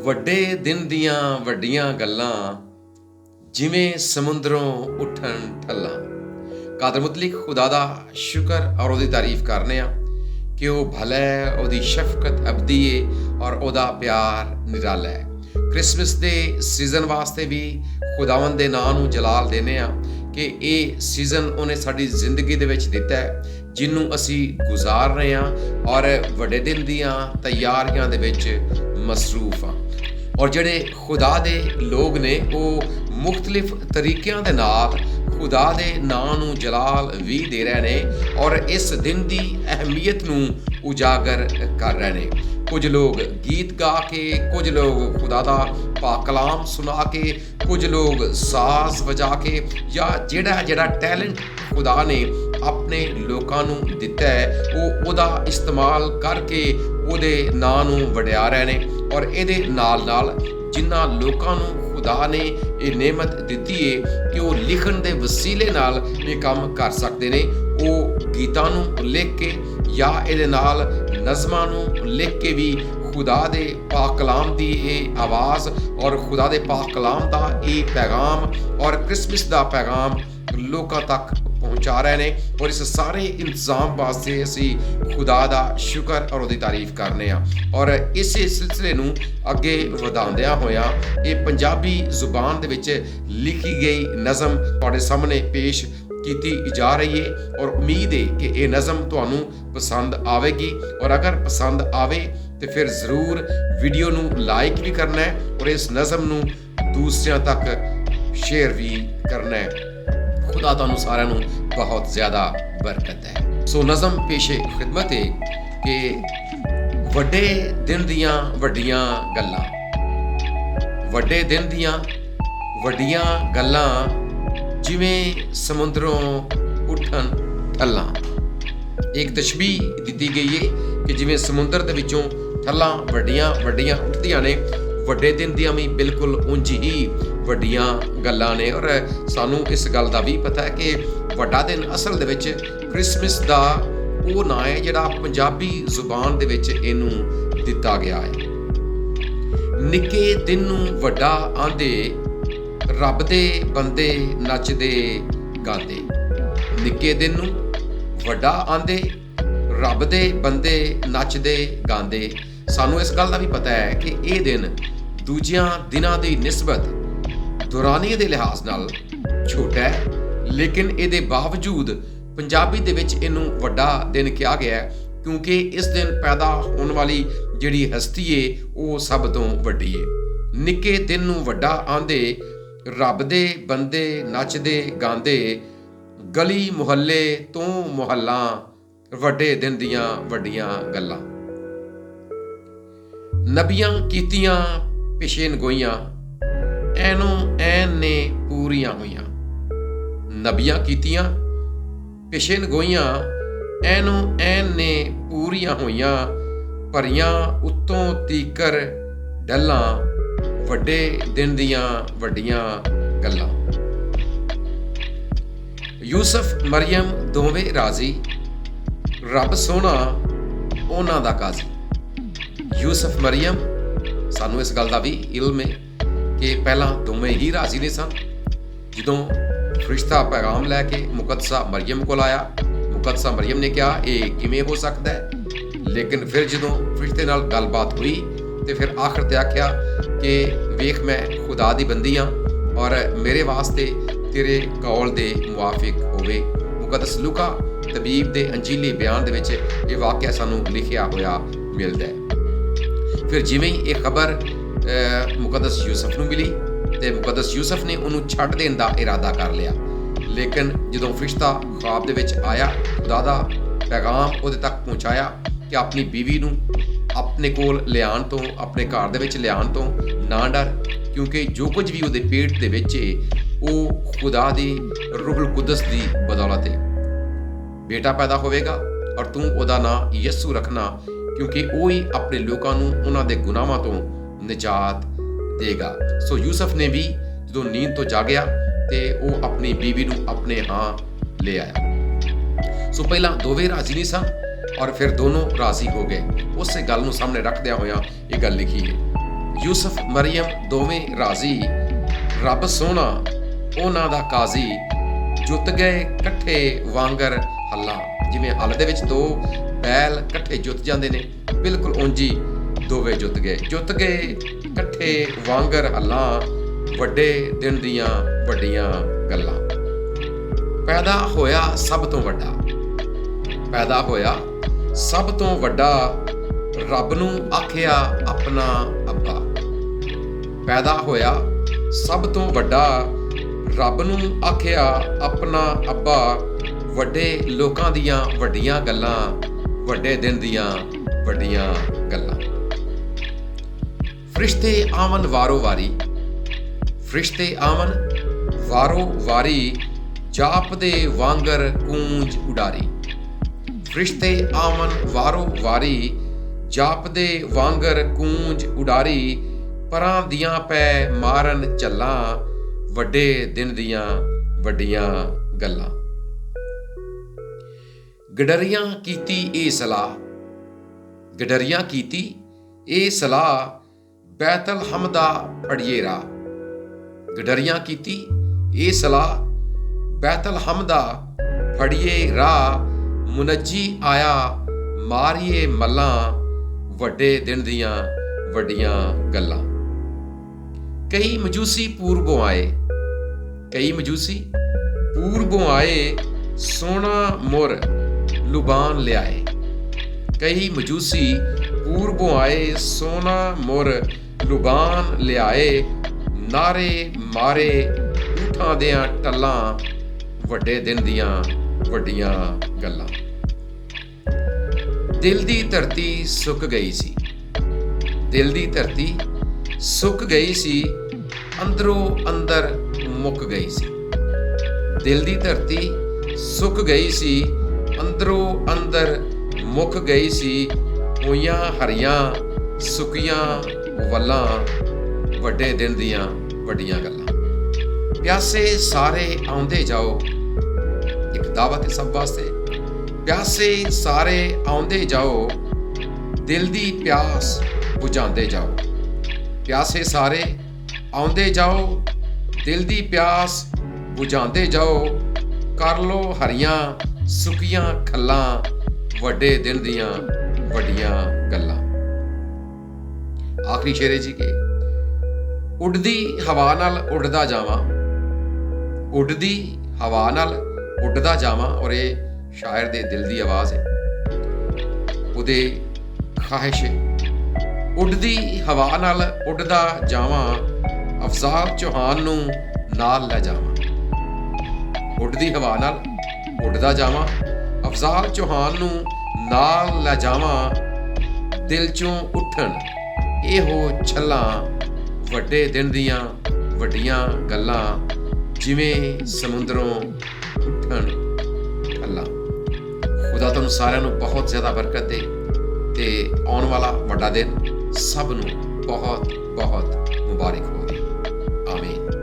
ਵੱਡੇ ਦਿਨ ਦੀਆਂ ਵੱਡੀਆਂ ਗੱਲਾਂ ਜਿਵੇਂ ਸਮੁੰਦਰੋਂ ਉੱਠਣ ਠੱਲਾਂ। ਕਾਦਰ ਮੁਤਲਿਕ ਖੁਦਾ ਦਾ ਸ਼ੁਕਰ ਔਰ ਉਹਦੀ ਤਾਰੀਫ ਕਰਨੇ ਆ ਕਿ ਉਹ ਭਲਾ ਹੈ, ਉਹਦੀ ਸ਼ਫਕਤ ਅਬਦੀ ਏ ਔਰ ਉਹਦਾ ਪਿਆਰ ਨਿਰਾਲਾ ਹੈ। ਕ੍ਰਿਸਮਸ ਦੇ ਸੀਜ਼ਨ ਵਾਸਤੇ ਵੀ ਖੁਦਾਵੰਦ ਦੇ ਨਾਂ ਨੂੰ ਜਲਾਲ ਦੇਨੇ ਆ ਕਿ ਇਹ ਸੀਜ਼ਨ ਉਹਨੇ ਸਾਡੀ ਜ਼ਿੰਦਗੀ ਦੇ ਵਿੱਚ ਦਿੱਤਾ ਹੈ, ਜਿਹਨੂੰ ਅਸੀਂ ਗੁਜ਼ਾਰ ਰਹੇ ਹਾਂ ਔਰ ਵੱਡੇ ਦਿਨ ਦੀਆਂ ਤਿਆਰੀਆਂ ਦੇ ਵਿੱਚ ਮਸਰੂਫ ਹਾਂ। ਔਰ ਜਿਹੜੇ ਖੁਦਾ ਦੇ ਲੋਕ ਨੇ ਉਹ ਮੁਖਤਲਿਫ ਤਰੀਕਿਆਂ ਦੇ ਨਾਲ ਖੁਦਾ ਦੇ ਨਾਂ ਨੂੰ ਜਲਾਲ ਵੀ ਦੇ ਰਹੇ ਨੇ ਔਰ ਇਸ ਦਿਨ ਦੀ ਅਹਿਮੀਅਤ ਨੂੰ ਉਜਾਗਰ ਕਰ ਰਹੇ ਨੇ। ਕੁਝ ਲੋਕ ਗੀਤ ਗਾ ਕੇ, ਕੁਝ ਲੋਕ ਖੁਦਾ ਦਾ ਪਾਕ ਕਲਾਮ ਸੁਣਾ ਕੇ, ਕੁਝ ਲੋਕ ਸਾਜ਼ ਵਜਾ ਕੇ, ਜਾਂ ਜਿਹੜਾ ਟੈਲੈਂਟ ਖੁਦਾ ਨੇ ਆਪਣੇ ਲੋਕਾਂ ਨੂੰ ਦਿੱਤਾ ਹੈ ਉਹਦਾ ਇਸਤੇਮਾਲ ਕਰਕੇ ਉਹਦੇ ਨਾਂ ਨੂੰ ਵਡਿਆ ਰਹੇ ਨੇ। ਔਰ ਇਹਦੇ ਨਾਲ ਜਿਨ੍ਹਾਂ ਲੋਕਾਂ ਨੂੰ ਖੁਦਾ ਨੇ ਇਹ ਨੇਮਤ ਦਿੱਤੀ ਹੈ ਕਿ ਉਹ ਲਿਖਣ ਦੇ ਵਸੀਲੇ ਨਾਲ ਇਹ ਕੰਮ ਕਰ ਸਕਦੇ ਨੇ, ਉਹ ਗੀਤਾਂ ਨੂੰ ਲਿਖ ਕੇ ਜਾਂ ਇਹਦੇ ਨਾਲ ਨਜ਼ਮਾਂ ਨੂੰ ਲਿਖ ਕੇ ਵੀ ਖੁਦਾ ਦੇ ਪਾਕ ਕਲਾਮ ਦੀ ਇਹ ਆਵਾਜ਼ ਔਰ ਖੁਦਾ ਦੇ ਪਾਕ ਕਲਾਮ ਦਾ ਇਹ ਪੈਗਾਮ ਔਰ ਕ੍ਰਿਸਮਸ ਦਾ ਪੈਗਾਮ ਲੋਕਾਂ ਤੱਕ ਪਹੁੰਚਾ ਰਹੇ ਨੇ। ਔਰ ਇਸ ਸਾਰੇ ਇੰਤਜ਼ਾਮ ਵਾਸਤੇ ਅਸੀਂ ਖੁਦਾ ਦਾ ਸ਼ੁਕਰ ਔਰ ਉਹਦੀ ਤਾਰੀਫ ਕਰਨੇ ਆ। ਔਰ ਇਸੇ ਸਿਲਸਿਲੇ ਨੂੰ ਅੱਗੇ ਵਧਾਉਂਦਿਆਂ ਹੋਇਆ ਇਹ ਪੰਜਾਬੀ ਜ਼ੁਬਾਨ ਦੇ ਵਿੱਚ ਲਿਖੀ ਗਈ ਨਜ਼ਮ ਤੁਹਾਡੇ ਸਾਹਮਣੇ ਪੇਸ਼ ਕੀਤੀ ਜਾ ਰਹੀ ਹੈ ਔਰ ਉਮੀਦ ਹੈ ਕਿ ਇਹ ਨਜ਼ਮ ਤੁਹਾਨੂੰ ਪਸੰਦ ਆਵੇਗੀ। ਔਰ ਅਗਰ ਪਸੰਦ ਆਵੇ ਤੇ ਫਿਰ ਜ਼ਰੂਰ ਵੀਡੀਓ ਨੂੰ ਲਾਈਕ ਵੀ ਕਰਨਾ ਹੈ ਔਰ ਇਸ ਨਜ਼ਮ ਨੂੰ ਦੂਸਰਿਆਂ ਤੱਕ ਸ਼ੇਅਰ ਵੀ ਕਰਨਾ ਹੈ। ਖੁਦਾ ਤੁਹਾਨੂੰ ਸਾਰਿਆਂ ਨੂੰ ਬਹੁਤ ਜ਼ਿਆਦਾ ਬਰਕਤ ਹੈ। ਸੋ ਨਜ਼ਮ ਪੇਸ਼ੇ ਖਿਦਮਤ ਹੈ ਕਿ ਵੱਡੇ ਦਿਨ ਦੀਆਂ ਵੱਡੀਆਂ ਗੱਲਾਂ, ਵੱਡੇ ਦਿਨ ਦੀਆਂ ਵੱਡੀਆਂ ਗੱਲਾਂ ਜਿਵੇਂ ਸਮੁੰਦਰੋਂ ਉੱਠਣ ਠੱਲਾਂ। ਇੱਕ ਤਸ਼ਬੀਹ ਦਿੱਤੀ ਗਈ ਹੈ ਕਿ ਜਿਵੇਂ ਸਮੁੰਦਰ ਦੇ ਵਿੱਚੋਂ ਠੱਲਾਂ ਵੱਡੀਆਂ ਉੱਠਦੀਆਂ ਨੇ, ਵੱਡੇ ਦਿਨ ਦੀਆਂ ਵੀ ਬਿਲਕੁਲ ਉਂਝ ਹੀ ਵੱਡੀਆਂ ਗੱਲਾਂ ਨੇ। ਔਰ ਸਾਨੂੰ ਇਸ ਗੱਲ ਦਾ ਵੀ ਪਤਾ ਹੈ ਕਿ ਵੱਡਾ ਦਿਨ ਅਸਲ ਦੇ ਵਿੱਚ ਕ੍ਰਿਸਮਸ ਦਾ ਉਹ ਨਾਂ ਹੈ ਜਿਹੜਾ ਪੰਜਾਬੀ ਜ਼ੁਬਾਨ ਦੇ ਵਿੱਚ ਇਹਨੂੰ ਦਿੱਤਾ ਗਿਆ ਹੈ। ਨਿੱਕੇ ਦਿਨ ਨੂੰ ਵੱਡਾ ਆਂਦੇ, ਰੱਬ ਦੇ ਬੰਦੇ ਨੱਚਦੇ ਗਾਉਂਦੇ। ਨਿੱਕੇ ਦਿਨ ਨੂੰ ਵੱਡਾ ਆਂਦੇ, ਰੱਬ ਦੇ ਬੰਦੇ ਨੱਚਦੇ ਗਾਉਂਦੇ। ਸਾਨੂੰ ਇਸ ਗੱਲ ਦਾ ਵੀ ਪਤਾ ਹੈ ਕਿ ਇਹ ਦਿਨ ਦੂਜਿਆਂ ਦਿਨਾਂ ਦੀ ਨਿਸਬਤ ਦੁਰਾਨੀਏ ਦੇ ਲਿਹਾਜ਼ ਨਾਲ ਛੋਟਾ ਹੈ, ਲੇਕਿਨ ਇਹਦੇ ਬਾਵਜੂਦ ਪੰਜਾਬੀ ਦੇ ਵਿੱਚ ਇਹਨੂੰ ਵੱਡਾ ਦਿਨ ਕਿਹਾ ਗਿਆ ਹੈ ਕਿਉਂਕਿ ਇਸ ਦਿਨ ਪੈਦਾ ਹੋਣ ਵਾਲੀ ਜਿਹੜੀ ਹਸਤੀ ਏ ਉਹ ਸਭ ਤੋਂ ਵੱਡੀ ਏ। ਨਿੱਕੇ ਦਿਨ ਨੂੰ ਵੱਡਾ ਆਂਦੇ, ਰੱਬ ਦੇ ਬੰਦੇ ਨੱਚਦੇ ਗਾਉਂਦੇ, ਗਲੀ ਮੁਹੱਲੇ ਤੋਂ ਮੁਹੱਲਾ, ਵੱਡੇ ਦਿਨ ਦੀਆਂ ਵੱਡੀਆਂ ਗੱਲਾਂ। ਨਬੀਆਂ ਕੀਤੀਆਂ ਪੇਸ਼ੇਨਗੋਈਆਂ, ਐਨੋਂ ਐਨ ਨੇ ਪੂਰੀਆਂ ਹੋਈਆਂ। ਨਬੀਆਂ ਕੀਤੀਆਂ ਪੇਸ਼ੇਨਗੋਈਆਂ, ਐਨੋਂ ਐਨ ਨੇ ਪੂਰੀਆਂ ਹੋਈਆਂ। ਭਰੀਆਂ ਉੱਤੋਂ ਤੀਕਰ ਡੱਲਾਂ, ਵੱਡੇ ਦਿਨ ਦੀਆਂ ਵੱਡੀਆਂ ਗੱਲਾਂ। ਯੂਸਫ ਮਰੀਮ ਦੋਵੇਂ ਰਾਜ਼ੀ, ਰੱਬ ਸੋਹਣਾ ਉਹਨਾਂ ਦਾ ਕਾਜ਼ੀ। ਯੂਸਫ ਮਰੀਮ, ਸਾਨੂੰ ਇਸ ਗੱਲ ਦਾ ਵੀ ਇਲਮ ਹੈ ਕਿ ਪਹਿਲਾਂ ਦੋਵੇਂ ਹੀ ਰਾਜ਼ੀ ਨਹੀਂ ਸਨ। ਜਦੋਂ ਫਰਿਸ਼ਤਾ ਪੈਗਾਮ ਲੈ ਕੇ ਮੁਕੱਦਸਾ ਮਰੀਮ ਕੋਲ ਆਇਆ, ਮੁਕੱਦਸਾ ਮਰੀਮ ਨੇ ਕਿਹਾ ਇਹ ਕਿਵੇਂ ਹੋ ਸਕਦਾ ਹੈ, ਲੇਕਿਨ ਫਿਰ ਜਦੋਂ ਫਰਿਸ਼ਤੇ ਨਾਲ ਗੱਲਬਾਤ ਹੋਈ ਤੇ ਫਿਰ ਆਖਰ ਤੇ ਆਖਿਆ ਕਿ ਵੇਖ ਮੈਂ ਖੁਦਾ ਦੀ ਬੰਦੀ ਹਾਂ ਔਰ ਮੇਰੇ ਵਾਸਤੇ ਤੇਰੇ ਕੌਲ ਦੇ ਮੁਆਫਿਕ ਹੋਵੇ। ਮੁਕੱਦਸ ਲੂਕਾ ਤਬੀਬ ਦੇ ਅੰਜੀਲੀ ਬਿਆਨ ਦੇ ਵਿੱਚ ਇਹ ਵਾਕਿਆ ਸਾਨੂੰ ਲਿਖਿਆ ਹੋਇਆ ਮਿਲਦਾ ਹੈ। ਫਿਰ ਜਿਵੇਂ ਹੀ ਇਹ ਖਬਰ ਮੁਕੱਦਸ ਯੂਸਫ ਨੂੰ ਮਿਲੀ ਤੇ ਮੁਕੱਦਸ ਯੂਸਫ ਨੇ ਉਹਨੂੰ ਛੱਡ ਦੇਣ ਦਾ ਇਰਾਦਾ ਕਰ ਲਿਆ, ਲੇਕਿਨ ਜਦੋਂ ਫਰਿਸ਼ਤਾ ਖ਼ੁਆਬ ਦੇ ਵਿੱਚ ਆਇਆ, ਖੁਦਾ ਦਾ ਪੈਗਾਮ ਉਹਦੇ ਤੱਕ ਪਹੁੰਚਾਇਆ ਕਿ ਆਪਣੀ ਬੀਵੀ ਨੂੰ ਆਪਣੇ ਕੋਲ ਲਿਆਉਣ ਤੋਂ, ਆਪਣੇ ਘਰ ਦੇ ਵਿੱਚ ਲਿਆਉਣ ਤੋਂ ਨਾ ਡਰ, ਕਿਉਂਕਿ ਜੋ ਕੁਝ ਵੀ ਉਹਦੇ ਪੇਟ ਦੇ ਵਿੱਚ ਉਹ ਖੁਦਾ ਦੀ ਰੂਹੁਲ ਕੁਦਸ ਦੀ ਬਦੌਲਤ ਹੈ। ਬੇਟਾ ਪੈਦਾ ਹੋਵੇਗਾ ਔਰ ਤੂੰ ਉਹਦਾ ਨਾਂ ਯਿਸੂ ਰੱਖਣਾ ਕਿਉਂਕਿ ਉਹ ਹੀ ਆਪਣੇ ਲੋਕਾਂ ਨੂੰ ਉਹਨਾਂ ਦੇ ਗੁਨਾਹਾਂ ਤੋਂ ਨਿਜਾਤ ਦੇਗਾ। ਸੋ ਯੂਸਫ ਨੇ ਵੀ ਜਦੋਂ ਨੀਂਦ ਤੋਂ ਜਾਗਿਆ ਤੇ ਉਹ ਆਪਣੀ ਬੀਵੀ ਨੂੰ ਆਪਣੇ ਹਾਂ ਲੈ ਆਇਆ। ਸੋ ਪਹਿਲਾਂ ਦੋਵੇਂ ਰਾਜ਼ੀ ਨਹੀਂ ਸਨ ਔਰ ਫਿਰ ਦੋਨੋਂ ਰਾਜ਼ੀ ਹੋ ਗਏ। ਉਸੇ ਗੱਲ ਨੂੰ ਸਾਹਮਣੇ ਰੱਖਦਿਆਂ ਹੋਇਆਂ ਇਹ ਗੱਲ ਲਿਖੀ ਹੈ। ਯੂਸਫ ਮਰੀਅਮ ਦੋਵੇਂ ਰਾਜ਼ੀ, ਰੱਬ ਸੋਹਣਾ ਉਹਨਾਂ ਦਾ ਕਾਜ਼ੀ, ਜੁੱਤ ਗਏ ਇਕੱਠੇ ਵਾਂਗਰ ਹੱਲਾ। ਜਿਵੇਂ ਹੱਲ ਦੇ ਵਿੱਚ ਦੋ ਬੈਲ ਇਕੱਠੇ ਜੁੱਤ ਜਾਂਦੇ ਨੇ, ਬਿਲਕੁਲ ਉਂਝੀ ਦੋਵੇਂ ਜੁੱਤ ਗਏ ਇਕੱਠੇ ਵਾਂਗਰ ਹੱਲਾ, ਵੱਡੇ ਦਿਨ ਦੀਆਂ ਵੱਡੀਆਂ ਗੱਲਾਂ। ਪੈਦਾ ਹੋਇਆ ਸਭ ਤੋਂ ਵੱਡਾ, ਪੈਦਾ ਹੋਇਆ ਸਭ ਤੋਂ ਵੱਡਾ, ਰੱਬ ਨੂੰ ਆਖਿਆ ਆਪਣਾ ਅੱਬਾ। ਪੈਦਾ ਹੋਇਆ ਸਭ ਤੋਂ ਵੱਡਾ, ਰੱਬ ਨੂੰ ਆਖਿਆ ਆਪਣਾ ਅੱਬਾ, ਵੱਡੇ ਲੋਕਾਂ ਦੀਆਂ ਵੱਡੀਆਂ ਗੱਲਾਂ, ਵੱਡੇ ਦਿਨ ਦੀਆਂ ਵੱਡੀਆਂ ਗੱਲਾਂ। ਫਰਿਸ਼ਤੇ ਆਵਨ ਵਾਰੋ ਵਾਰੀ, ਫਰਿਸ਼ਤੇ ਆਵਨ ਵਾਰੋ ਵਾਰੀ, ਜਾਪਦੇ ਵਾਂਗਰ ਗੂੰਜ ਉਡਾਰੀ। ਫਰਿਸ਼ਤੇ ਆਵਨ ਵਾਰੋ ਵਾਰੀ, ਜਾਪਦੇ ਵਾਂਗਰ ਗੂੰਜ ਉਡਾਰੀ, ਪਰਾਂ ਦੀਆਂ ਪੈ ਮਾਰਨ ਝੱਲਾਂ, ਵੱਡੇ ਦਿਨ ਦੀਆਂ ਵੱਡੀਆਂ ਗੱਲਾਂ। ਗਡਰੀਆਂ ਕੀਤੀ ਇਹ ਸਲਾਹ, ਗਡਰੀਆਂ ਕੀਤੀ ਇਹ ਸਲਾਹ, ਬੈਤਲ ਹਮਦਾ ਫੜੀਏ ਰਾਹ। ਗਡਰੀਆਂ ਕੀਤੀ ਇਹ ਸਲਾਹ, ਬੈਤਲ ਹਮਦਾ ਫੜੀਏ ਰਾਹ, ਮੁਨੱਜੀ ਆਇਆ ਮਾਰੀਏ ਮੱਲਾਂ, ਵੱਡੇ ਦਿਨ ਦੀਆਂ ਵੱਡੀਆਂ ਗੱਲਾਂ। ਕਈ ਮਜੂਸੀ ਪੂਰਬੋਂ ਆਏ, ਕਈ ਮਜੂਸੀ ਪੂਰਬੋਂ ਆਏ, ਸੋਨਾ ਮੁਰ ਲੁਬਾਨ ਲਿਆਏ। ਕਈ ਮਜੂਸੀ ਪੂਰਬੋਂ ਆਏ, ਸੋਨਾ ਮੁਰ ਲੁਬਾਨ ਲਿਆਏ, ਨਾਰੇ ਮਾਰੇ ਊਠਾਂ ਦਿਆਂ ਟੱਲਾਂ, ਵੱਡੇ ਦਿਨ ਦੀਆਂ ਵੱਡੀਆਂ ਗੱਲਾਂ। ਦਿਲ ਦੀ ਧਰਤੀ ਸੁੱਕ ਗਈ ਸੀ, ਦਿਲ ਦੀ ਧਰਤੀ ਸੁੱਕ ਗਈ ਸੀ, ਅੰਦਰੋਂ ਅੰਦਰ ਮੁੱਕ ਗਈ ਸੀ। ਦਿਲ ਦੀ ਧਰਤੀ ਸੁੱਕ ਗਈ ਸੀ, ਅੰਦਰੋਂ ਅੰਦਰ ਮੁੱਕ ਗਈ ਸੀ, ਹੋਈਆਂ ਹਰੀਆਂ ਸੁੱਕੀਆਂ ਵੱਲਾਂ, ਵੱਡੇ ਦਿਨ ਦੀਆਂ ਵੱਡੀਆਂ ਗੱਲਾਂ। ਪਿਆਸੇ ਸਾਰੇ ਆਉਂਦੇ ਜਾਓ, ਇੱਕ ਦਾਵਤ ਹੈ ਸਭ ਵਾਸਤੇ। ਪਿਆਸੇ ਸਾਰੇ ਆਉਂਦੇ ਜਾਓ, ਦਿਲ ਦੀ ਪਿਆਸ ਬੁਝਾਉਂਦੇ ਜਾਓ। ਪਿਆਸੇ ਸਾਰੇ ਆਉਂਦੇ ਜਾਓ, ਦਿਲ ਦੀ ਪਿਆਸ ਬੁਝਾਉਂਦੇ ਜਾਓ, ਕਰ ਲੋ ਹਰੀਆਂ ਸੁੱਕੀਆਂ ਖੱਲਾਂ, ਵੱਡੇ ਦਿਨ ਦੀਆਂ ਵੱਡੀਆਂ ਗੱਲਾਂ। ਆਖਰੀ ਸ਼ੇਰ ਜੀ ਕੇ ਉੱਡਦੀ ਹਵਾ ਨਾਲ ਉੱਡਦਾ ਜਾਵਾਂ, ਉੱਡਦੀ ਹਵਾ ਨਾਲ ਉੱਡਦਾ ਜਾਵਾਂ। ਔਰ ਇਹ ਸ਼ਾਇਰ ਦੇ ਦਿਲ ਦੀ ਆਵਾਜ਼ ਹੈ, ਉਹਦੇ ਖਾਹਿਸ਼ ਹੈ। ਉੱਡਦੀ ਹਵਾ ਨਾਲ ਉੱਡਦਾ ਜਾਵਾਂ, ਅਫਜ਼ਾਲ ਚੌਹਾਨ ਨੂੰ ਨਾਲ ਲੈ ਜਾਵਾਂ। ਉੱਡਦੀ ਹਵਾ ਨਾਲ ਉੱਡਦਾ ਜਾਵਾਂ, ਅਫਜ਼ਾਲ ਚੌਹਾਨ ਨੂੰ ਨਾਲ ਲੈ ਜਾਵਾਂ। ਦਿਲ ਚੋਂ ਉੱਠਣ ਇਹੋ ਛੱਲਾਂ, ਵੱਡੇ ਦਿਨ ਦੀਆਂ ਵੱਡੀਆਂ ਗੱਲਾਂ, ਜਿਵੇਂ ਸਮੁੰਦਰੋਂ ਉੱਠਣ ਠੱਲਾਂ। ਖੁਦਾ ਤੁਹਾਨੂੰ ਸਾਰਿਆਂ ਨੂੰ ਬਹੁਤ ਜ਼ਿਆਦਾ ਬਰਕਤ ਦੇ ਤੇ ਆਉਣ ਵਾਲਾ ਵੱਡਾ ਦਿਨ ਸਭ ਨੂੰ ਬਹੁਤ ਬਹੁਤ ਮੁਬਾਰਕ ਹੋਵੇ। ਆਮੀਨ।